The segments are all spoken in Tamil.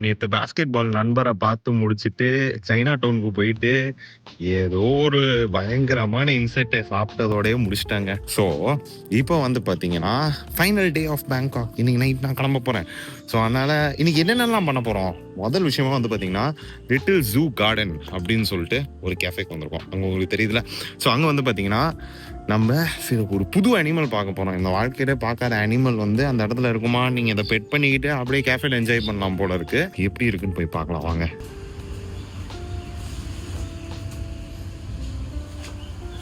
நேத்து பாஸ்கெட் பால் நண்பரை பார்த்து முடிச்சுட்டு சைனா டவுனுக்கு போயிட்டு ஏதோ ஒரு பயங்கரமான இன்செக்டை சாப்பிட்டதோடய முடிச்சிட்டாங்க. ஸோ இப்போ வந்து பார்த்தீங்கன்னா ஃபைனல் டே ஆஃப் பேங்காக். இன்னைக்கு நைட் நான் கிளம்ப போகிறேன். ஸோ அதனால் இன்னைக்கு என்னென்னலாம் பண்ண போகிறோம், முதல் விஷயமா வந்து பார்த்தீங்கன்னா லிட்டில் ஜூ கார்டன் அப்படின்னு சொல்லிட்டு ஒரு கேஃபேக்கு வந்திருக்கோம். அங்கே உங்களுக்கு தெரியுதுல. ஸோ அங்கே வந்து பார்த்தீங்கன்னா நம்ம சரி ஒரு புது அனிமல் பார்க்க போகிறோம். இந்த வாழ்க்கையிலே பார்க்காத அனிமல் வந்து அந்த இடத்துல இருக்குமா, நீங்கள் இதை பெட் பண்ணிக்கிட்டு அப்படியே கேஃபேல என்ஜாய் பண்ணலாம் போல இருக்கு. எப்படி இருக்குன்னு போய் பார்க்கலாம் வாங்க.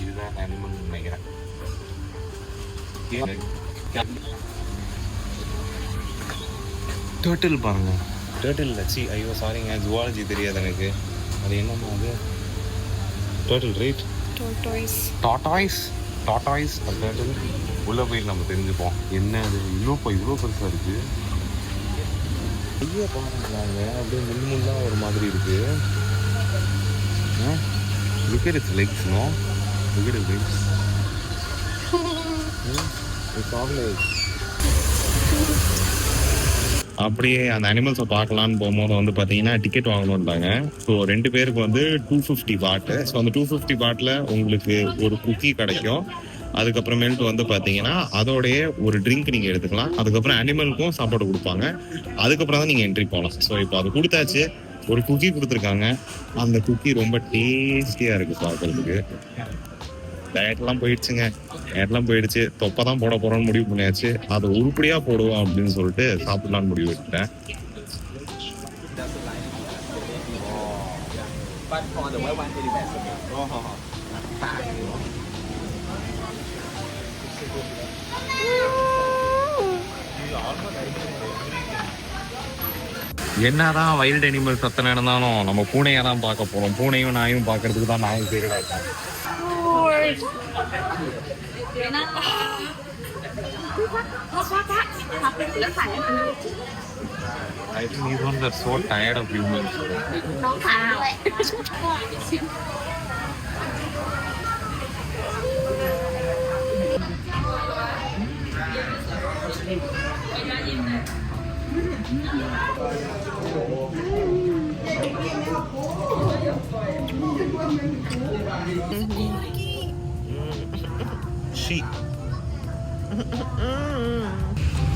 இதுதான் அனிமல் நினைக்கிறேன். டர்ட்டில் பாருங்க. டர்ட்டில் லட்சி. ஐயோ சாரிங்க, ஜுவாலஜி தெரியாது எனக்கு. அது என்னமா அது? Turtle right? Tortoise. Tortoise turtle. உள்ளே போய் நம்ம தெரிஞ்சுப்போம் என்ன அது. இவ்வளோ பெருசாக இருக்குது. ஐயோ பாருங்களாங்க, அப்படியே முள்முள்ளாக ஒரு மாதிரி இருக்கு. Look at its legs, no? Look at its legs. It's all legs. அப்படியே அந்த அனிமல்ஸை பார்க்கலான்னு போகும்போது வந்து பார்த்தீங்கன்னா டிக்கெட் வாங்கணும்ட்டாங்க. ஸோ 2 பேருக்கு வந்து 250 பாட்டு. ஸோ அந்த 250 பாட்டில் உங்களுக்கு ஒரு குக்கி கிடைக்கும். அதுக்கப்புறமேட்டு வந்து பார்த்தீங்கன்னா அதோடைய ஒரு ட்ரிங்க் நீங்கள் எடுத்துக்கலாம். அதுக்கப்புறம் அனிமலுக்கும் சாப்பாடு கொடுப்பாங்க. அதுக்கப்புறம் தான் நீங்கள் என்ட்ரி போகலாம். ஸோ இப்போ அது கொடுத்தாச்சு. ஒரு குக்கி கொடுத்துருக்காங்க. அந்த குக்கி ரொம்ப டேஸ்டியாக இருக்குது பார்க்குறதுக்கு. டயட்லாம் போயிடுச்சு. தொப்பை தான் போட போகிறோன்னு முடிவு பண்ணியாச்சு. அதை உருப்படியாக போடுவோம் அப்படின்னு சொல்லிட்டு சாப்பிடலான்னு முடிவு எடுத்துட்டேன். என்னதான் வைல்டு அனிமல் சத்தனை இருந்தாலும் நம்ம பூனையை தான் பார்க்க போறோம். பூனையும் நாயும் பார்க்கறதுக்கு தான் நாயும் பேர். I think these ones are so tired of humans.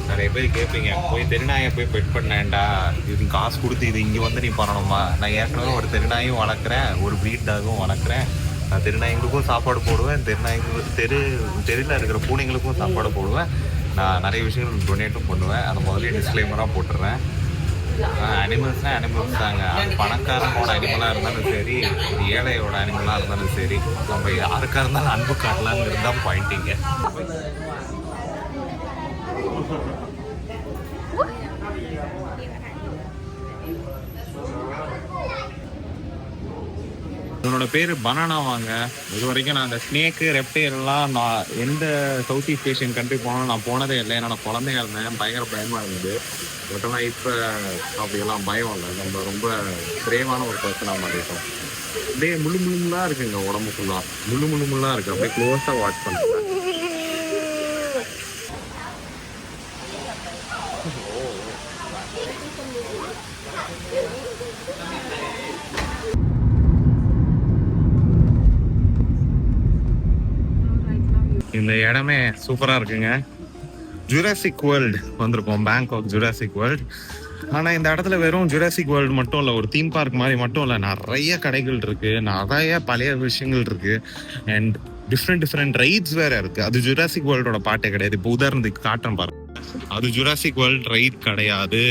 நிறைய பேர் கேட்பீங்க, போய் தெருநாயை போய் பெட் பண்ணேன்டா, இது காசு கொடுத்து இது இங்கே வந்து நீ பண்ணணுமா? நான் ஏற்கனவே ஒரு தெருநாயும் வளர்க்குறேன், ஒரு ப்ரீட் டாகும் வளர்க்குறேன். நான் தெருநாய்களுக்கும் சாப்பாடு போடுவேன், தெருவில் இருக்கிற பூனைங்களுக்கும் சாப்பாடு போடுவேன். நான் நிறைய விஷயங்கள் டொனேட்டும் பண்ணுவேன். அதை முதலே டிஸ்க்ளைமராக போட்டுடுறேன். அனிமல்ஸ்னால் அனிமல்ஸ் தாங்க. அது பணக்காரனோட அனிமலாக இருந்தாலும் சரி, ஏழையோட அனிமலாக இருந்தாலும் சரி, நம்ம யாருக்காக இருந்தாலும் அன்பு காட்டலான்னு இருந்தால் பாயிண்டிங்க. இதனோட பேர் பனானா வாங்க. இது வரைக்கும் நான் அந்த ஸ்னேக்கு ரெப்டைல்லாம் நான் எந்த சவுத் ஈஸ்ட் ஏஷியன் கண்ட்ரி போனாலும் நான் போனதே இல்லை. என்னோட குழந்தைங்க இருந்தேன், பயங்கர பயமாக இருந்தது. பட் ஆனால் இப்போ அப்படியெல்லாம் பயம் இல்லை. நம்ம ரொம்ப பிரேமான ஒரு பர்சனாக மாறிட்டோம். அப்படியே முள்ளாக இருக்குங்க, உடம்பு ஃபுல்லாக முள்ளாக இருக்குது. அப்படியே க்ளோஸாக வாட்ச் பண்ணுறேன். இந்த இடமே சூப்பராக இருக்குங்க. ஜுராசிக் வேர்ல்டு வந்திருக்கோம், பேங்காக் ஜுராசிக் வேர்ல்டு. ஆனால் இந்த இடத்துல வெறும் ஜுராசிக் வேர்ல்டு மட்டும் இல்லை, ஒரு தீம் பார்க் மாதிரி மட்டும் இல்லை, நிறைய கடைகள் இருக்குது, நிறைய பழைய விஷயங்கள் இருக்குது. அண்ட் டிஃப்ரெண்ட் ரைட்ஸ் வேறு இருக்குது. அது ஜுராசிக் வேர்ல்டோட பாட்டே கிடையாது. இப்போ உதாரணத்துக்கு காட்டுறேன் பாருங்க, அது ஜுராசிக் வேர்ல்டு ரைட் கிடையாது,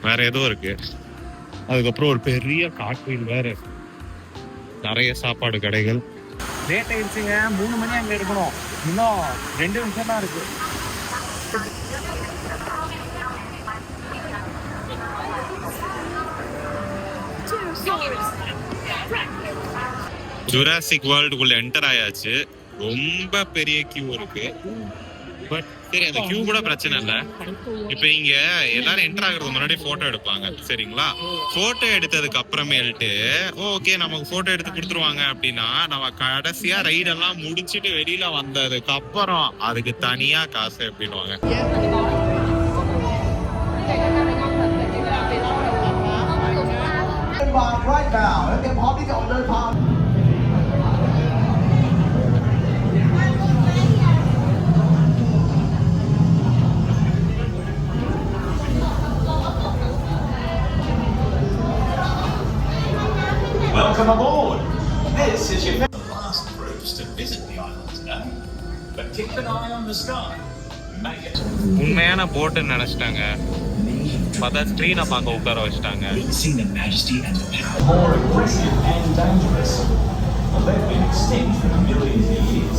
வேற ஏதோ இருக்குது. அதுக்கப்புறம் ஒரு பெரிய காட்வீல் வேறு, நிறைய சாப்பாடு கடைகள். லேட் ஆயிடுச்சுங்க, 3 மணி அங்கே இருக்கணும். இன்னும் 2 நிமிஷம் தான் இருக்கு. ஜுராசிக் வேர்ல்டுக்குள்ள என்டர் ஆயாச்சு. ரொம்ப பெரிய கியூ இருக்கு. பட் சரி, அந்த கியூ கூட பிரச்சனை இல்லை. இப்போ இங்க எல்லாரும் என்டர் ஆகுறது முன்னாடி போட்டோ எடுப்பாங்க, சரிங்களா? போட்டோ எடுத்ததுக்கு அப்புறமேல்ட்டு ஓகே நமக்கு போட்டோ எடுத்து கொடுத்துருவாங்க. அப்படின்னா நம்ம கடைசியா ரைடெல்லாம் முடிச்சுட்டு வெளியில வந்ததுக்கு அப்புறம் அதுக்கு தனியா காசு அப்படின்னுவாங்க. right now แล้วเตรียมพร้อมที่จะออกเดินทาง Welcome aboard. This is your last cruise to visit the island today, but keep an eye on the sky. உண்மையான போட்டுன்னு நினைச்சிட்டாங்க, பார்த்தா ஸ்க்ரீனை பார்க்க உட்கார வச்சுட்டாங்க. Witnessing the majesty and the power. More aggressive and dangerous. Well, they've been extinct for millions of years.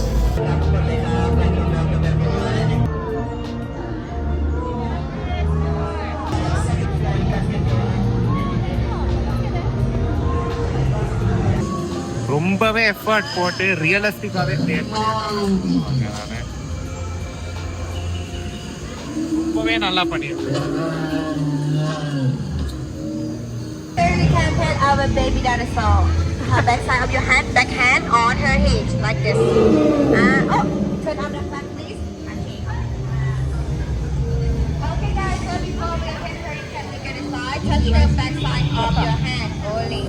ரொம்பவே எஃபர்ட் போட்டு ரியலிஸ்டிக்காவே ரொம்பவே நல்லா பண்ணிருக்கேன். You can pet our baby dinosaur. Her back side of your hand, back hand on her head, like this. Oh, turn on the back, please. Okay, guys, so before we pet her, you can look at the side. Touch the back side of your hand only.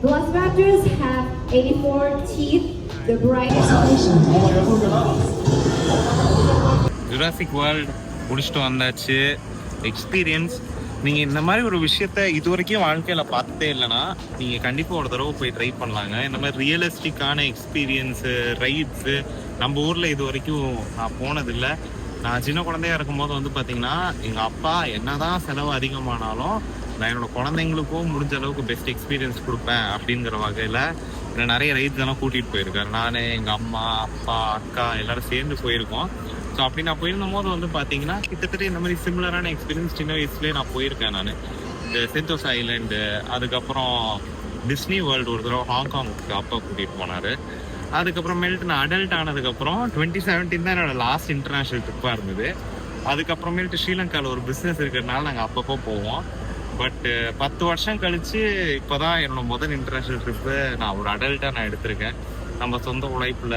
Velociraptors have 84 teeth, the brightest. Jurassic world முடிச்சுட்டு வந்தாச்சு. எக்ஸ்பீரியன்ஸ், நீங்கள் இந்த மாதிரி ஒரு விஷயத்த இது வரைக்கும் வாழ்க்கையில் பார்த்ததே இல்லைன்னா நீங்கள் கண்டிப்பாக ஒரு தடவை போய் ட்ரை பண்ணலாங்க. இந்த மாதிரி ரியலிஸ்டிக்கான எக்ஸ்பீரியன்ஸு, ரைட்ஸு நம்ம ஊரில் இது வரைக்கும் நான் போனதில்லை. நான் சின்ன குழந்தையா இருக்கும்போது வந்து பார்த்தீங்கன்னா எங்கள் அப்பா என்னதான் செலவு அதிகமானாலும் நான் என்னோடய குழந்தைங்களுக்கும் முடிஞ்ச அளவுக்கு பெஸ்ட் எக்ஸ்பீரியன்ஸ் கொடுப்பேன் அப்படிங்கிற வகையில் என்னை நிறைய ரைட்ஸ் எல்லாம் கூட்டிகிட்டு போயிருக்காரு. நான், எங்கள் அம்மா, அப்பா, அக்கா எல்லோரும் சேர்ந்து போயிருக்கோம். ஸோ அப்படி நான் போயிருந்த போது வந்து பார்த்தீங்கன்னா கிட்டத்தட்ட இந்த மாதிரி சிமிலரான எக்ஸ்பீரியன்ஸ் சின்ன வயசுலேயே நான் போயிருக்கேன். நான் இந்த சென்டோஸ் ஐலாண்டு, அதுக்கப்புறம் டிஸ்னி வேர்ல்டு ஒரு தடவை ஹாங்காங்க்கு அப்பா கூட்டிகிட்டு போனார். அதுக்கப்புறமேல்ட்டு நான் அடல்ட் ஆனதுக்கப்புறம் 2017 தான் என்னோடய லாஸ்ட் இன்டர்நேஷ்னல் ட்ரிப்பாக இருந்தது. அதுக்கப்புறமேல்ட்டு ஸ்ரீலங்காவில் ஒரு பிஸ்னஸ் இருக்கிறதுனால நாங்கள் அப்பப்போ போவோம். பட் 10 வருஷம் கழித்து இப்போ தான் என்னோட முதல் இன்டர்நேஷ்னல் ட்ரிப்பு நான் ஒரு அடல்ட்டாக நான் எடுத்திருக்கேன். நம்ம சொந்த உழைப்பில்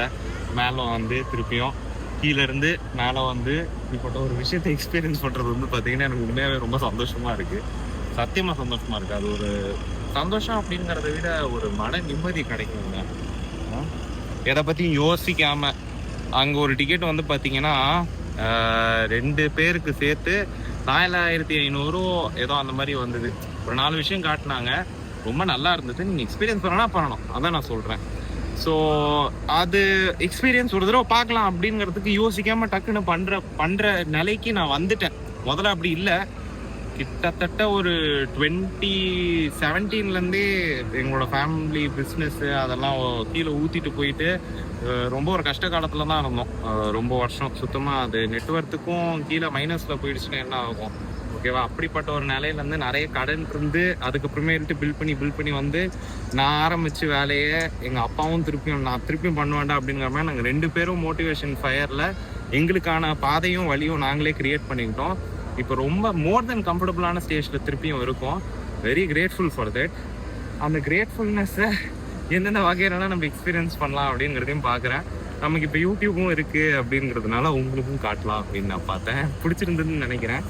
மேலே வந்து திருப்பியும் கீழேருந்து மேலே வந்து இப்போட்ட ஒரு விஷயத்தை எக்ஸ்பீரியன்ஸ் பண்ணுறது வந்து பார்த்திங்கன்னா எனக்கு உண்மையாகவே ரொம்ப சந்தோஷமாக இருக்குது. சத்தியமாக சந்தோஷமாக இருக்குது. அது ஒரு சந்தோஷம் அப்படிங்கிறத விட ஒரு மன நிம்மதி கிடைக்குங்க. எதை பற்றியும் யோசிக்காமல் அங்கே ஒரு டிக்கெட் வந்து பார்த்திங்கன்னா 2 பேருக்கு சேர்த்து 4500 ஏதோ அந்த மாதிரி வந்தது. ஒரு 4 விஷயம் காட்டினாங்க, ரொம்ப நல்லா இருந்தது. நீங்கள் எக்ஸ்பீரியன்ஸ் பண்ணணும், அதான் நான் சொல்கிறேன். ஸோ அது எக்ஸ்பீரியன்ஸ் ஒரு தடவை பார்க்கலாம் அப்படிங்கிறதுக்கு யோசிக்காமல் டக்குன்னு பண்ணுற நிலைக்கு நான் வந்துட்டேன். முதல்ல அப்படி இல்லை. கிட்டத்தட்ட ஒரு 2017 எங்களோட ஃபேமிலி பிஸ்னஸ்ஸு அதெல்லாம் கீழே ஊற்றிட்டு போயிட்டு ரொம்ப ஒரு கஷ்ட காலத்தில் தான் இருந்தோம். ரொம்ப வருஷம் சுத்தமாக அது நெட்வொர்க்குக்கும் கீழே மைனஸில் போயிடுச்சுன்னா என்ன ஆகும், ஓகேவா? அப்படிப்பட்ட ஒரு நிலையிலேருந்து நிறைய கடன் இருந்து அதுக்கப்புறமேட்டு பில் பண்ணி வந்து நான் ஆரம்பித்த வேலையை எங்கள் அப்பாவும் திருப்பியும் பண்ண வேண்டாம் அப்படிங்கிற மாதிரி நாங்கள் 2 பேரும் மோட்டிவேஷன் ஃபயரில் எங்களுக்கான பாதையும் வழியும் நாங்களே க்ரியேட் பண்ணிக்கிட்டோம். இப்போ ரொம்ப மோர் தென் கம்ஃபர்டபுளான ஸ்டேஜில் திருப்பியும் இருக்கும். Very grateful for that. அந்த கிரேட்ஃபுல்னஸை எந்தெந்த வகையிலலாம் நம்ம எக்ஸ்பீரியன்ஸ் பண்ணலாம் அப்படிங்கிறதையும் பார்க்குறேன். நமக்கு இப்போ யூடியூப்பும் இருக்குது அப்படிங்கிறதுனால உங்களுக்கும் காட்டலாம் அப்படின்னு நான் பார்த்தேன். பிடிச்சிருந்ததுன்னு நினைக்கிறேன்.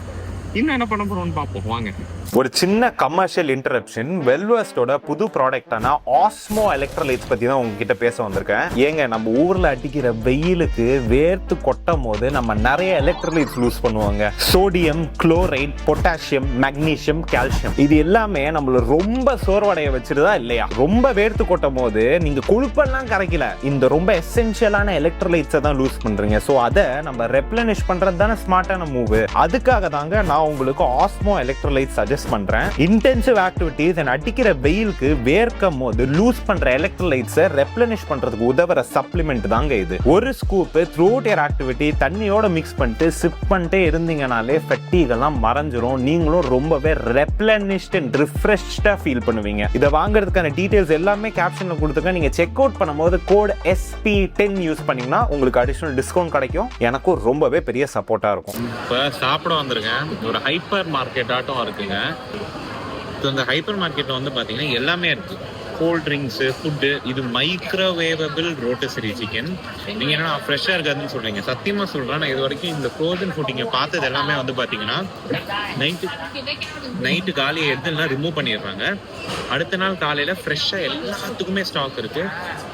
இன்னும் என்ன பண்ண போகிறோம்னு பார்ப்போம் வாங்க. ஒரு சின்ன கமர்ஷியல் இன்டரப்ஷன். வெல்வெஸ்டோட புது ப்ராடக்டான ஆஸ்மோ எலக்ட்ரோலைட்ஸ் பற்றி தான் உங்ககிட்ட பேச வந்திருக்கேன். ஏங்க, நம்ம ஊரில் அடிக்கிற வெயிலுக்கு வேர்த்து கொட்டும் போது நம்ம நிறைய எலக்ட்ரோலைட்ஸ் லூஸ் பண்ணுவாங்க. Sodium, chloride, potassium, magnesium, calcium, இது எல்லாமே நம்மள ரொம்ப சோர்வடைய வச்சிருதா இல்லையா? ரொம்ப வேர்த்து கொட்டும் போது நீங்க கொழுப்பெல்லாம் கரைக்கல, இந்த ரொம்ப எசென்ஷியலான எலக்ட்ரோலைட்ஸை தான் லூஸ் பண்றீங்க. ஸோ அதை நம்ம ரெப்ளனிஷ் பண்றது தானே ஸ்மார்ட்டான மூவ். அதுக்காக தாங்க நான் உங்களுக்கு ஆஸ்மோ எலக்ட்ரோலைட்ஸ் சஜஸ்ட் பண்றேன். இன்டென்சிவ் ஆக்டிவிட்டீஸ் அண்ட் அடிக்கிற வெயிலுக்கு வேர்க்கும் போது லூஸ் பண்ற எலக்ட்ரோலைட்ஸை ரெப்ளனிஷ் பண்றதுக்கு உதவுற சப்ளிமெண்ட் தாங்க இது. ஒரு scoop throughout your activity தண்ணியோட மிக்ஸ் பண்ணிட்டு சிப் பண்ணிட்டே இருந்தீங்கனாலே ஃபெட்டிக் எல்லாம் மறைஞ்சிரும். நீங்களும் ரொம்பவே ரெப்ளனிஷ்ட் அண்ட் ரிஃப்ரெஷ்டா ஃபீல் பண்ணுவீங்க. இதை வாங்குறதுக்கான டீடைல்ஸ் எல்லாமே கேப்ஷன்ல கொடுத்துருக்கேன். நீங்க செக் அவுட் பண்ணும்போது கோட் SP10 யூஸ் பண்ணீங்கன்னா உங்களுக்கு அடிஷனல் டிஸ்கவுண்ட் கிடைக்கும். எனக்கும் ரொம்பவே பெரிய சப்போர்ட்டா இருக்கும். இப்போ சாப்பிட வந்திருக்கேன். ஒரு ஹைப்பர் மார்க்கெட் ஆட்டம் இருக்குங்க. ஸோ இந்த ஹைப்பர் மார்க்கெட்டில் வந்து பார்த்தீங்கன்னா எல்லாமே இருக்குது. Cold drinks, food. இது மைக்ரோவேவபிள் ரோட்டிசரி சிக்கன். நீங்கள் என்னன்னா ஃப்ரெஷ்ஷாக இருக்காதுன்னு சொல்கிறீங்க. சத்தியமாக சொல்கிறேன், நான் இது வரைக்கும் இந்த ஃப்ரோசன் ஃபுட் இங்கே பார்த்தது எல்லாமே வந்து பார்த்தீங்கன்னா நைட்டு காலியை எடுத்துலாம் ரிமூவ் பண்ணிடுறாங்க. அடுத்த நாள் காலையில் ஃப்ரெஷ்ஷாக எல்லாத்துக்குமே ஸ்டாக் இருக்குது.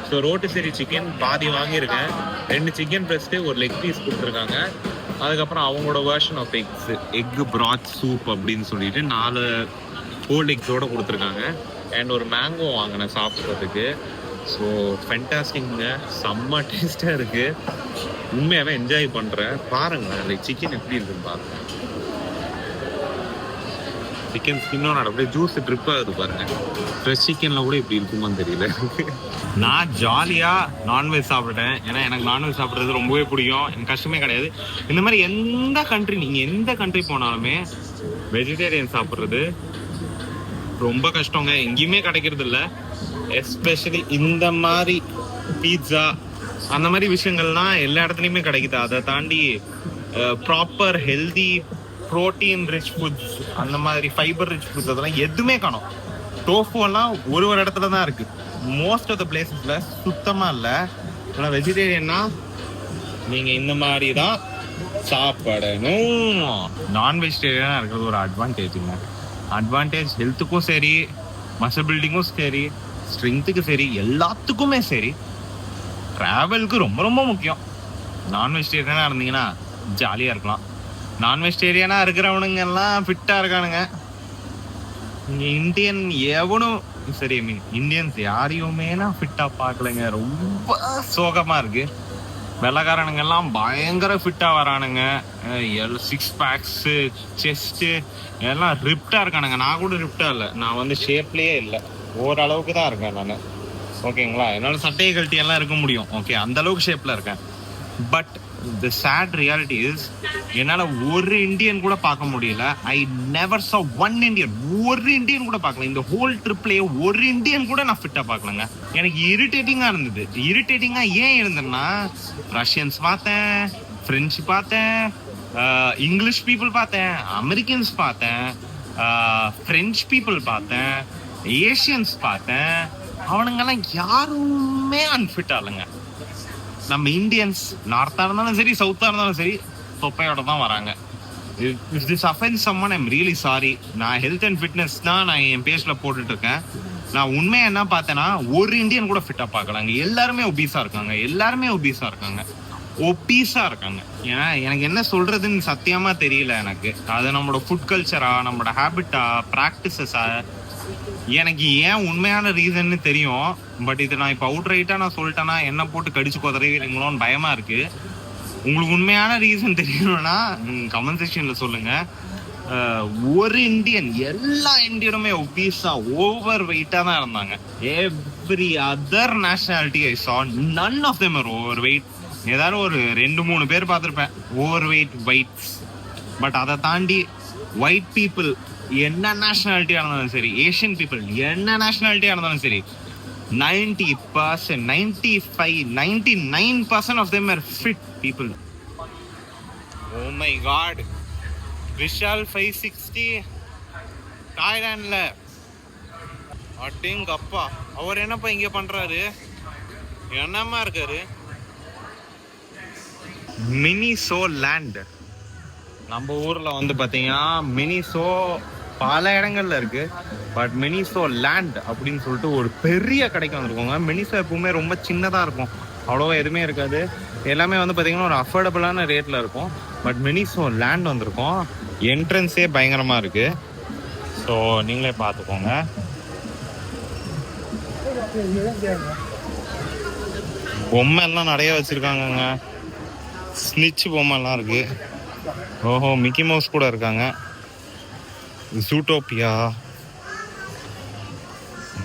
ஸோ ரோட்டிசரி சிக்கன் பாதி வாங்கியிருக்கேன். 2 சிக்கன் பிரஸ்ட்டு, ஒரு லெக் பீஸ் கொடுத்துருக்காங்க. அதுக்கப்புறம் அவங்களோட version of egg broth soup அப்படின்னு சொல்லிட்டு 4 ஹோல் எக்ஸோடு கொடுத்துருக்காங்க. அண்ட் ஒரு மேங்கோ வாங்கினேன் சாப்பிட்றதுக்கு. ஸோ ஃபென்டாஸ்டிக்ங்க, செம்ம டேஸ்ட்டாக இருக்குது. உண்மையாகவே என்ஜாய் பண்ணுறேன். பாருங்களேன், லைக் சிக்கன் எப்படி இருக்குன்னு பாருங்கள். சிக்கன் ஸ்கின்னோட அப்படியே ஜூஸ் ட்ரிப் ஆகுது பாருங்கள். ஃப்ரெஷ் சிக்கனில் கூட இப்படி இருக்குமான்னு தெரியல. நான் ஜாலியாக நான்வெஜ் சாப்பிட்டேன். ஏன்னா எனக்கு நான்வெஜ் சாப்பிட்றது ரொம்பவே பிடிக்கும். எனக்கு கஷ்டமே கிடையாது. இந்த மாதிரி எந்த கண்ட்ரி, நீங்கள் எந்த கண்ட்ரி போனாலுமே வெஜிடேரியன் சாப்பிட்றது ரொம்ப கஷ்டங்க. எங்கேயுமே கிடைக்கிறது இல்லை. எஸ்பெஷலி இந்த மாதிரி பீட்சா அந்த மாதிரி விஷயங்கள்லாம் எல்லா இடத்துலையுமே கிடைக்குது. அதை தாண்டி proper healthy protein rich foods, அந்த மாதிரி ஃபைபர் ரிச் ஃபுட்ஸ் அதெல்லாம் எதுவுமே காணும். டோஃபு எல்லாம் ஒரு இடத்துல தான் இருக்குது. மோஸ்ட் ஆஃப் த பிளேசஸ்ல சுத்தமாக இல்லை. ஆனால் வெஜிடேரியன்னா நீங்கள் இந்த மாதிரி தான் சாப்பிடணும். நான் வெஜிடேரியனாக இருக்கிறது ஒரு அட்வான்டேஜுங்க. அட்வான்டேஜ் ஹெல்த்துக்கும் சரி, மசில் பில்டிங்கும் சரி, ஸ்ட்ரென்த்துக்கு சரி, எல்லாத்துக்குமே சரி. ட்ராவலுக்கு ரொம்ப ரொம்ப முக்கியம். நான் வெஜிடேரியனாக இருந்தீங்கன்னா ஜாலியாக இருக்கலாம். நான் வெஜிடேரியனாக இருக்கிறவனுங்கெல்லாம் ஃபிட்டாக இருக்கானுங்க. இங்கே இந்தியன் எவனும் சரி, ஐ மீன் இந்தியன்ஸ் யாரையுமே நான் ஃபிட்டாக பார்க்கலைங்க. ரொம்ப சோகமாக இருக்குது. வெள்ளைக்காரனுங்கெல்லாம் பயங்கர ஃபிட்டாக வரானுங்க. 6 பேக்ஸு, செஸ்ட்டு எல்லாம் ரிப்டாக இருக்கானுங்க. நான் கூட ரிப்டாக இல்லை, நான் வந்து ஷேப்லேயே இல்லை, ஓரளவுக்கு தான் இருக்கேன் நான். ஓகேங்களா, என்னால் சட்டையை கழட்டி எல்லாம் இருக்க முடியும். ஓகே, அந்த அளவுக்கு ஷேப்பில் இருக்கேன். But the sad reality is, என்னால் ஒரு இந்தியன் கூட பார்க்க முடியல. I never saw one Indian, ஒரு இந்தியன் கூட பார்க்கல. இந்த ஹோல் ட்ரிப்லேயே ஒரு இந்தியன் கூட நான் ஃபிட்டாக பார்க்கலங்க. எனக்கு இரிட்டேட்டிங்காக இருந்தது. இரிட்டேட்டிங்காக ஏன் இருந்ததுன்னா, ரஷ்யன்ஸ் பார்த்தேன், ஃப்ரெஞ்சு பார்த்தேன், இங்கிலீஷ் பீப்புள் பார்த்தேன், அமெரிக்கன்ஸ் பார்த்தேன், ஃப்ரெஞ்ச் பீப்புள் பார்த்தேன், ஏஷியன்ஸ் பார்த்தேன். அவனுங்கெல்லாம் யாருமே அன்ஃபிட்டாக இல்லைங்க. நம்ம இந்தியன்ஸ் நார்த்தாக இருந்தாலும் சரி, சவுத்தாக இருந்தாலும் சரி, தொப்பையோட தான் வராங்க. If this offends someone, I'm really sorry. நான் ஹெல்த் அண்ட் ஃபிட்னஸ் தான் நான் என் பேஜில் போட்டுட்ருக்கேன். நான் உண்மையாக என்ன பார்த்தேன்னா, ஒரு இந்தியன் கூட ஃபிட்டாக பார்க்கலாங்க. எல்லாருமே ஒபீஸாக இருக்காங்க. ஒபீஸாக இருக்காங்க. ஏன்னா எனக்கு என்ன சொல்கிறதுன்னு சத்தியமாக தெரியல எனக்கு. அது நம்மளோட ஃபுட் கல்ச்சரா, நம்மளோட ஹேபிட்டா, ப்ராக்டிசஸா, எனக்கு ஏன் உண்மையான ரீசன்னு தெரியும். பட் இது நான் இப்போ அவுட் ரைட்டாக நான் சொல்லிட்டேன்னா என்ன போட்டு கடிச்சு கொதறீங்களோன்னு பயமாக இருக்குது. உங்களுக்கு உண்மையான ரீசன் தெரியணும்னா கமெண்ட் செக்ஷனில் சொல்லுங்கள். ஒரு இந்தியன், எல்லா இந்தியனுமே ஒபீஸாக ஓவர் வெயிட்டாக தான் இருந்தாங்க. Every other nationality I saw, none of them are over weight. ஏதாவது ஒரு 2-3 பேர் பார்த்துருப்பேன் ஓவர் வெயிட்ஸ். பட் அதை தாண்டி ஒயிட் பீப்புள் என்ன நேஷனாலிட்டியாக இருந்தாலும் சரி, ஏஷியன் பீப்புள் என்ன நேஷனாலிட்டியாக இருந்தாலும் சரி, 90%, 95%, 99% of them are fit people. Oh my god, Vishal 560 தாய்லாண்ட்ல. அட்டிங்க அப்பா, அவர் என்னப்பா இங்க பண்றாரு? என்னமா இருக்காரு? மினிசோ லேண்ட். நம்ம ஊர்ல வந்து பாத்தீங்கன்னா மினிசோ பல இடங்கள்ல இருக்கு. பட் மினிசோ லேண்ட் அப்படின்னு சொல்லிட்டு ஒரு பெரிய கடைக்கு வந்திருக்கோங்க. மினிசோ எப்பவுமே ரொம்ப சின்னதாக இருக்கும், அவ்வளோவா எதுவுமே இருக்காது. எல்லாமே வந்து பார்த்தீங்கன்னா ஒரு அஃபோர்டபுளான ரேட்டில் இருக்கும். பட் மினிசோ லேண்ட் வந்திருக்கோம். என்ட்ரன்ஸே பயங்கரமாக இருக்கு. ஸோ நீங்களே பார்த்துக்கோங்க. பொம்மை எல்லாம் நிறைய வச்சிருக்காங்கங்க. ஸ்னிட்ச் பொம்மை எல்லாம் இருக்கு. ஓஹோ, மிக்கி மவுஸ் கூட இருக்காங்க. ஜூட்டோப்பியா,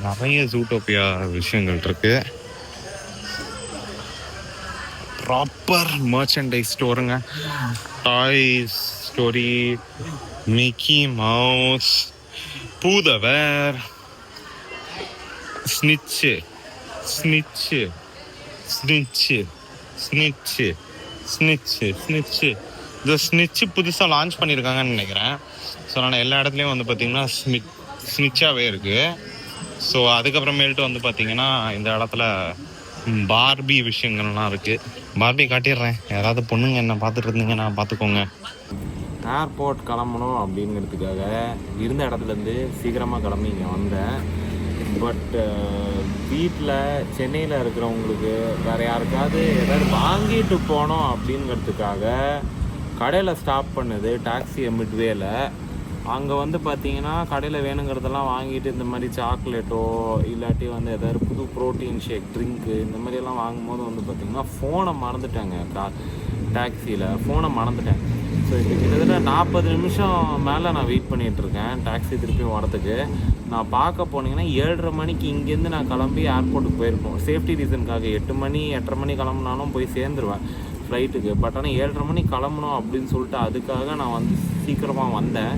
நிறைய ஜூட்டோப்பியா விஷயங்கள் இருக்கு. ப்ராப்பர் மர்ச்சன்டைஸ் ஸ்டோருங்க. டாய்ஸ் ஸ்டோரி, மிக்கி மவுஸ், பூதவர், snitch snitch snitch snitch snitch snitch இந்த ஸ்னிட்சு புதுசாக லான்ச் பண்ணியிருக்காங்கன்னு நினைக்கிறேன். ஸோ அதனால் எல்லா இடத்துலையும் வந்து பார்த்திங்கன்னா ஸ்னிட்சாகவே இருக்குது. ஸோ அதுக்கப்புறமேல்ட்டு வந்து பார்த்தீங்கன்னா இந்த இடத்துல பார்பி விஷயங்கள்லாம் இருக்குது. பார்பி காட்டிடுறேன், யாராவது பொண்ணுங்க என்ன பார்த்துட்டு இருந்தீங்கன்னா பார்த்துக்கோங்க. ஏர்போர்ட் கிளம்பணும் அப்படிங்கிறதுக்காக இருந்த இடத்துலேருந்து சீக்கிரமாக கிளம்பி இங்கே வந்தேன். பட் வீட்டில் சென்னையில் இருக்கிறவங்களுக்கு வேறு யாருக்காவது ஏதாவது வாங்கிட்டு போனோம் அப்படிங்கிறதுக்காக கடையில் ஸ்டாப் பண்ணுது டாக்ஸி மிட்வேல. அங்கே வந்து பார்த்தீங்கன்னா கடையில் வேணுங்கிறதெல்லாம் வாங்கிட்டு இந்த மாதிரி சாக்லேட்டோ இல்லாட்டி வந்து எதாவது புது ப்ரோட்டீன் ஷேக் ட்ரிங்க்கு இந்த மாதிரியெல்லாம் வாங்கும்போது வந்து பார்த்திங்கன்னா ஃபோனை மறந்துட்டாங்க. டாக்ஸியில் ஃபோனை மறந்துட்டேன். ஸோ இப்போ கிட்டத்தட்ட 40 நிமிஷம் மேலே நான் வெயிட் பண்ணிகிட்ருக்கேன் டாக்ஸி திருப்பி வரதுக்கு. நான் பார்க்க போனீங்கன்னா 7:30 மணிக்கு இங்கேருந்து நான் கிளம்பி ஏர்போர்ட்டுக்கு போயிருக்கோம். சேஃப்டி ரீசனுக்காக 8 மணி 8:30 மணி கிளம்புனாலும் போய் சேர்ந்துருவேன் ஃப்ளைட்டுக்கு. பட் ஆனால் 7:30 மணிக்கு கிளம்பணும் அப்படின்னு சொல்லிட்டு அதுக்காக நான் வந்து சீக்கிரமாக வந்தேன்.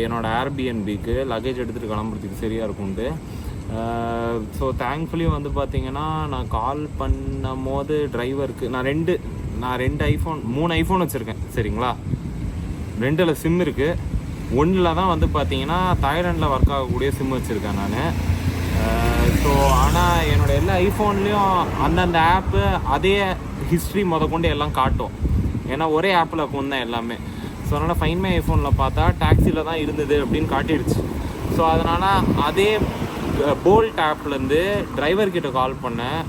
என்னோடய ஏர்பிஎன்பிக்கு லக்கேஜ் எடுத்துகிட்டு கிளம்புறதுக்கு சரியாக இருக்கும்ட்டு. ஸோ தேங்க்ஃபுல்லி வந்து பார்த்திங்கன்னா நான் கால் பண்ணும் போது டிரைவருக்கு நான் ரெண்டு ஐஃபோன் 3 ஐஃபோன் வச்சுருக்கேன் சரிங்களா. 2ல் சிம் இருக்குது, 1ல் தான் வந்து பார்த்திங்கன்னா தாய்லாண்டில் ஒர்க் ஆகக்கூடிய சிம் வச்சுருக்கேன் நான். ஸோ ஆனால் என்னோடய எல்லா ஐஃபோன்லேயும் அந்தந்த ஆப்பு அதே ஹிஸ்ட்ரி கொண்டு எல்லாம் காட்டும். ஏன்னா ஒரே ஆப்பில் இருக்கும் தான் எல்லாமே. ஸோ அதனால் ஃபைன் மை ஐஃபோனில் பார்த்தா டாக்ஸியில் தான் இருந்தது அப்படின்னு காட்டிடுச்சு. ஸோ அதனால் அதே போல்ட் ஆப்லேருந்து டிரைவர்கிட்ட கால் பண்ணேன்.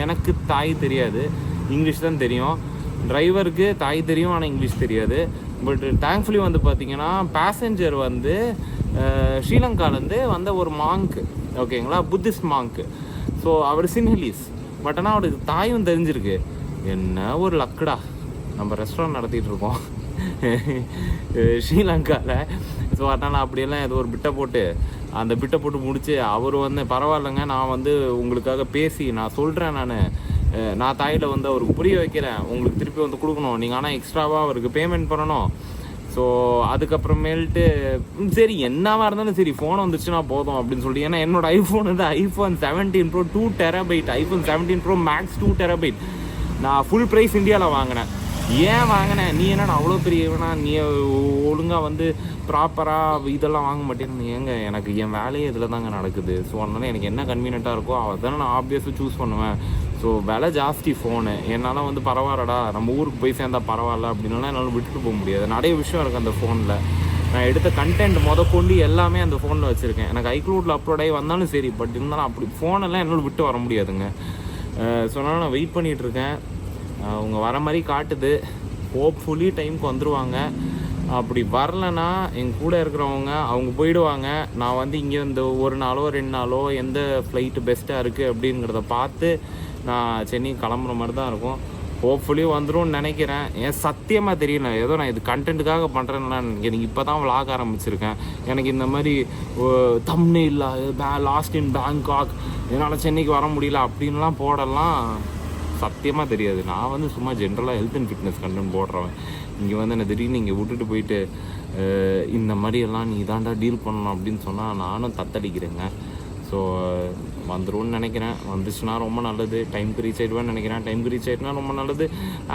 எனக்கு தாய் தெரியாது, இங்கிலீஷ் தான் தெரியும். டிரைவருக்கு தாய் தெரியும் ஆனால் இங்கிலீஷ் தெரியாது. பட் தேங்க்ஃபுல்லி வந்து பார்த்திங்கன்னா பேசஞ்சர் வந்து ஸ்ரீலங்காலேருந்து வந்த ஒரு மாங்க் ஓகேங்களா, புத்திஸ்ட் மாங்க்கு. ஸோ அவர் சின்ஹலீஸ். பட் ஆனால் அவருக்கு தாயும் தெரிஞ்சிருக்கு. என்ன ஒரு லக்குடா, நம்ம ரெஸ்டாரண்ட் நடத்திட்டு இருக்கோம் ஸ்ரீலங்காவில். ஸோ அதனால் அப்படியெல்லாம் ஏதோ ஒரு பிட்டை போட்டு முடித்து அவர் வந்து பரவாயில்லைங்க, நான் வந்து உங்களுக்காக பேசி நான் சொல்கிறேன், நான் தாயில் வந்து அவருக்கு புரிய வைக்கிறேன், உங்களுக்கு திருப்பி வந்து கொடுக்கணும் நீங்கள், ஆனால் எக்ஸ்ட்ராவாக அவருக்கு பேமெண்ட் பண்ணணும். ஸோ அதுக்கப்புறமேல்ட்டு சரி என்னவாக இருந்தாலும் சரி ஃபோன் வந்துச்சுன்னா போதும் அப்படின்னு சொல்லிட்டு. ஏன்னா என்னோடய ஐஃபோன் வந்து iPhone 17 Pro 2 TB, iPhone 17 Pro Max 2 TB. நான் ஃபுல் ப்ரைஸ் இந்தியாவில் வாங்கினேன். ஏன் வாங்கினேன், நீ என்னடா அவ்வளோ பெரியவனா, நீ ஒழுங்காக வந்து ப்ராப்பராக இதெல்லாம் வாங்க மாட்டேன்னு. ஏங்க எனக்கு என் வேலையே இதில் தாங்க நடக்குது. ஸோ அதனால் எனக்கு என்ன கன்வீனியண்ட்டாக இருக்கோ அதானே நான் ஆப்வியஸாக சூஸ் பண்ணுவேன். ஸோ விலை ஜாஸ்தி ஃபோனு, என்னால் வந்து பரவாயில்லடா நம்ம ஊருக்கு போய் சேர்ந்தால் பரவாயில்ல அப்படின்லாம் என்னால் விட்டுட்டு போக முடியாது. நிறைய விஷயம் இருக்குது அந்த ஃபோனில். நான் எடுத்த கண்டென்ட் கொண்டு எல்லாமே அந்த ஃபோனில் வச்சுருக்கேன். எனக்கு ஐக்ளூடில் அப்லோட் ஆகி வந்தாலும் சரி, பட் இருந்தாலும் அப்படி ஃபோனெல்லாம் என்னால் விட்டு வர முடியாதுங்க. ஸோ அதனால் நான் வெயிட் பண்ணிகிட்ருக்கேன். அவங்க வர மாதிரி காட்டுது. ஹோப்ஃபுல்லி டைமுக்கு வந்துடுவாங்க. அப்படி வரலைன்னா எங்கள் கூட இருக்கிறவங்க அவங்க போயிடுவாங்க. நான் வந்து இங்கே இந்த 1 நாளோ 2 நாளோ எந்த ஃப்ளைட்டு பெஸ்ட்டாக இருக்குது அப்படிங்கிறத பார்த்து நான் சென்னை கிளம்புற மாதிரி தான் இருக்கும். ஹோப்ஃபுல்லி வந்துடும் நினைக்கிறேன். ஏன் சத்தியமாக தெரியல, ஏதோ நான் இது கண்டென்ட்டுக்காக பண்ணுறேன்னா எனக்கு இப்போ தான் விளாக ஆரம்பிச்சிருக்கேன். எனக்கு இந்த மாதிரி தம்ப்நெயில் லாஸ்ட் இன் பேங்காக் என்னால் சென்னைக்கு வர முடியல அப்படின்லாம் போடலாம் சத்தியமாக தெரியாது. நான் வந்து சும்மா ஜென்ரலாக ஹெல்த் அண்ட் ஃபிட்னஸ் கண்டென்ட் போடுறவன். இங்கே வந்து என்ன திடீர்னு இங்கே விட்டுட்டு போயிட்டு இந்த மாதிரியெல்லாம் நீ தாண்டா டீல் பண்ணணும் அப்படின்னு சொன்னால் நானும் தத்தடிக்கிறேங்க. ஸோ வந்துடும்னு நினைக்கிறேன். வந்துச்சுன்னா ரொம்ப நல்லது. டைமுக்கு ரீச் ஆகிடுவேன்னு நினைக்கிறேன். டைமுக்கு ரீச் ஆகிட்டுனா ரொம்ப நல்லது.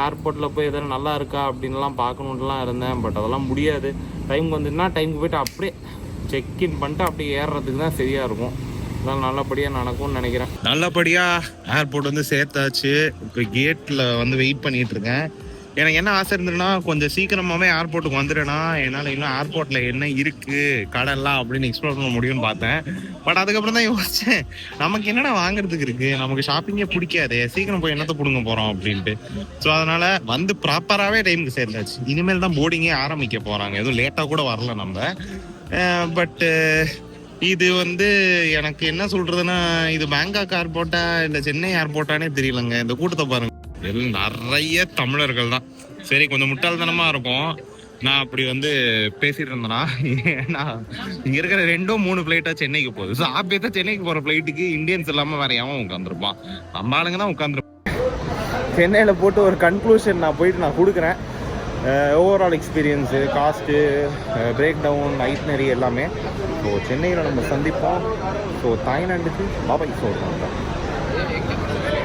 ஏர்போர்ட்டில் போய் எதாவது நல்லா இருக்கா அப்படின்லாம் பார்க்கணுன்ட்டுலாம் இருந்தேன். பட் அதெல்லாம் முடியாது. டைமுக்கு வந்துட்டுனா டைமுக்கு போய்ட்டு அப்படியே செக்இன் பண்ணிட்டு அப்படியே ஏறுறதுக்கு தான் சரியாக இருக்கும். அதனால் நல்லபடியாக நடக்கும்னு நினைக்கிறேன். நல்லபடியாக ஏர்போர்ட் வந்து சேர்த்தாச்சு. இப்போ கேட்டில் வந்து வெயிட் பண்ணிகிட்ருக்கேன். எனக்கு என்ன ஆசை இருந்ததுன்னா கொஞ்சம் சீக்கிரமாகவே ஏர்போர்ட்டுக்கு வந்துடுனா என்னால் இன்னும் ஏர்போர்ட்டில் என்ன இருக்குது கடல்லாம் அப்படின்னு எக்ஸ்ப்ளோர் பண்ண முடியும்னு பார்த்தேன். பட் அதுக்கப்புறம் தான் யோசித்தேன், நமக்கு என்னென்ன வாங்குறதுக்கு இருக்குது, நமக்கு ஷாப்பிங்கே பிடிக்காதே, சீக்கிரம் போய் என்னத்தை பிடுங்க போகிறோம் அப்படின்ட்டு. ஸோ அதனால் வந்து ப்ராப்பராகவே டைமுக்கு சேர்த்தாச்சு. இனிமேல் தான் போர்டிங்கே ஆரம்பிக்க போகிறாங்க. எதுவும் லேட்டாக கூட வரல நம்ம. பட்டு இது வந்து எனக்கு என்ன சொல்கிறதுன்னா, இது பேங்காக் ஏர்போர்ட்டா இல்லை சென்னை ஏர்போர்ட்டானே தெரியலங்க. இந்த கூட்டத்தை பாருங்க, எல்லாம் நிறைய தமிழர்கள் தான். சரி கொஞ்சம் முட்டாள்தனமாக இருக்கும் நான் அப்படி வந்து பேசிட்டு இருந்தேன்னா. ஏன்னா இங்கே இருக்கிற 2-3 ஃப்ளைட்டாக சென்னைக்கு போகுது. ஸோ ஆப்பியத்தான் சென்னைக்கு போகிற ஃப்ளைட்டுக்கு இந்தியன்ஸ் இல்லாமல் வேற எவன் உட்காந்துருப்பான், நம்ம ஆளுங்க தான் உட்காந்துருப்பான். சென்னையில் போட்டு ஒரு கன்க்ளூஷன் நான் கொடுக்குறேன். Overall experience, cost, breakdown, itinerary எல்லாமே. ஸோ சென்னையில் நம்ம சந்திப்போம். ஸோ தாய்லாண்டுக்கு பாபாய் சொல்கிறாங்க.